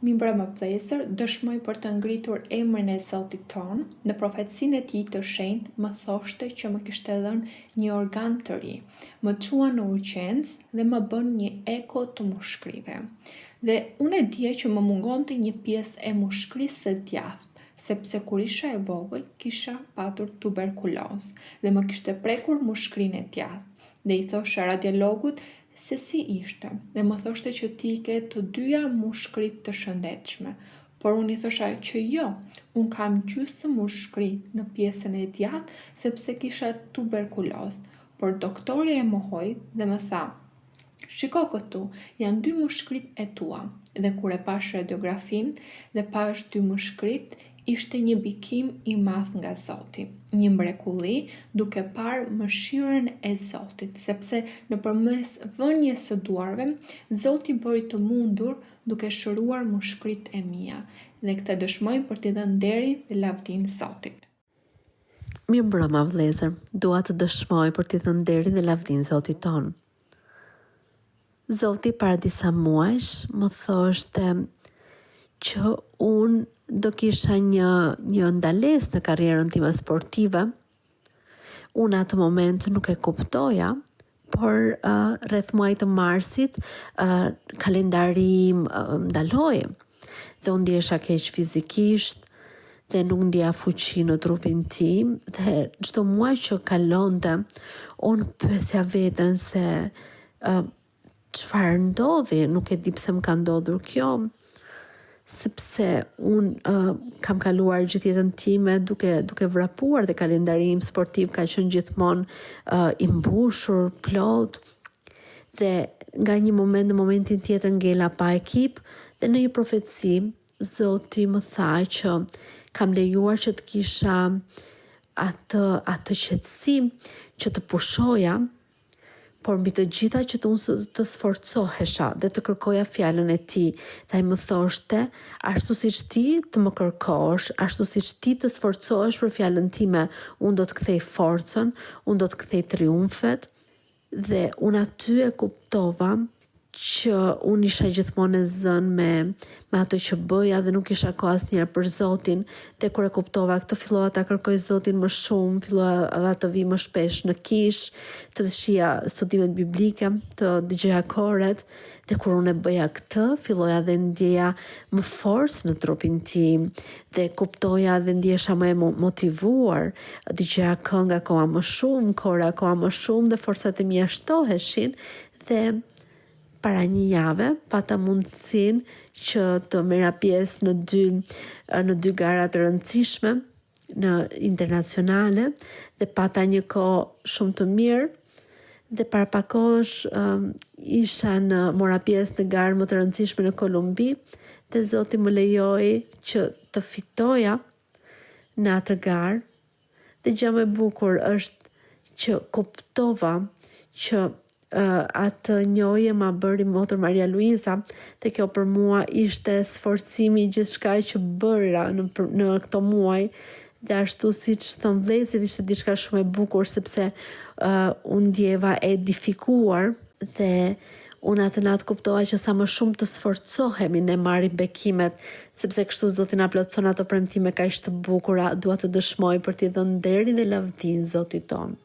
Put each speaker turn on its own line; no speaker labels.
Mimbra më vlezër, dëshmoj për të ngritur emrin e Zotit ton, në profecinë e tij të shenjtë më thoshte që më kishte dhënë një organ të ri, më çua në urgjencë dhe më bën një eko të mushkrive. Dhe unë e dija që më mungonte një pjesë e mushkrisë së djathtë, sepse kur isha e vogël kisha patur tuberkulozë dhe më kishte prekur mushkrinë e djathtë. Dhe i thosha radiologut se si ishte, dhe më thoshte që ti ke të dyja mushkrit të shëndetshme, por unë i thosha që jo, unë kam gjysmë mushkrit në pjesën e djathtë sepse kisha tuberkulozë, por doktori e mohoi dhe më tha, shiko këtu, janë 2 mushkrit e tua, dhe kur e pash radiografin dhe pash 2 mushkrit, ishte një bikim i madh nga Zoti, një mrekulli duke parë mëshirën e Zotit, sepse nëpërmes vënies së duarve, Zoti bëri të mundur duke shëruar mushkrit e mia, dhe këtë dëshmoj për t'i dhënë nderin dhe lavdinë Zotit.
Mirë mbrëma vëllezër, dua të dëshmoj për t'i dhënë nderin dhe lavdinë Zotit ton. Zoti para disa muajsh më thoshte që unë do kisha një ndalesë në karrierën time sportive. Unë atë moment nuk e kuptoja, por rreth muajit të marsit kalendari ndaloi dhe unë ndjesha keq fizikisht dhe nuk ndjeja fuqi në trupin tim dhe çdo muaj që kalonte unë pyesja veten se çfarë ndodhi, nuk e di pse më ka ndodhur kjo, sepse unë kam kaluar gjithë jetën time duke vrapuar dhe kalendari im sportiv ka qenë gjithmonë i mbushur, plot, dhe nga një moment në momentin tjetër ngela pa ekip dhe në një profeci Zoti më tha që kam lejuar që të kisha atë qetësi që të pushoja, por mbi të gjitha që të sforcohesha dhe të kërkoja fjalën e tij. Dhe ai më thoshte, ashtu siç ti të më kërkosh, ashtu siç ti të sforcohesh për fjalën time, unë do të kthej forcën, unë do të kthej triumfet. Dhe unë aty e kuptova që unë isha gjithmonë e zënë me ato që bëja dhe nuk isha kohë asnjëherë për Zotin, dhe kur e kuptova këtë fillova ta kërkoj Zotin më shumë, fillova të vi më shpesh në kish, të shija studimet biblike, të dëgjoja koret, dhe kur unë e bëja këtë, filloja dhe ndjeja më forcë në trupin tim dhe kuptoja dhe ndjesha më e motivuar, dëgjoja kënga akoma më shumë, kora akoma më shumë dhe forcat e mia shtoheshin. Dhe para një jave pata mundësinë që të merra pjesë në dy gara të rëndësishme në internacionale dhe pata një kohë shumë të mirë dhe para pak kohësh mora pjesë në garë më të rëndësishme në Kolumbi dhe Zoti më lejoi që të fitoja në atë garë dhe gjë më e bukur është që kuptova që atë njohje ma bëri motër Maria Luiza dhe kjo për mua ishte sforcimi gjithçka që bëra në këto muaj dhe ashtu siç thon vëllezërit ishte diçka shumë e bukur sepse unë ndjeva e edifikuar dhe unë atë natë kuptova që sa më shumë të sforcohemi ne marrim bekimet, sepse kështu Zoti na plotson ato premtime kaq të bukura. Dua të dëshmoj për t'i dhënë nderin dhe lavdinë Zotit ton.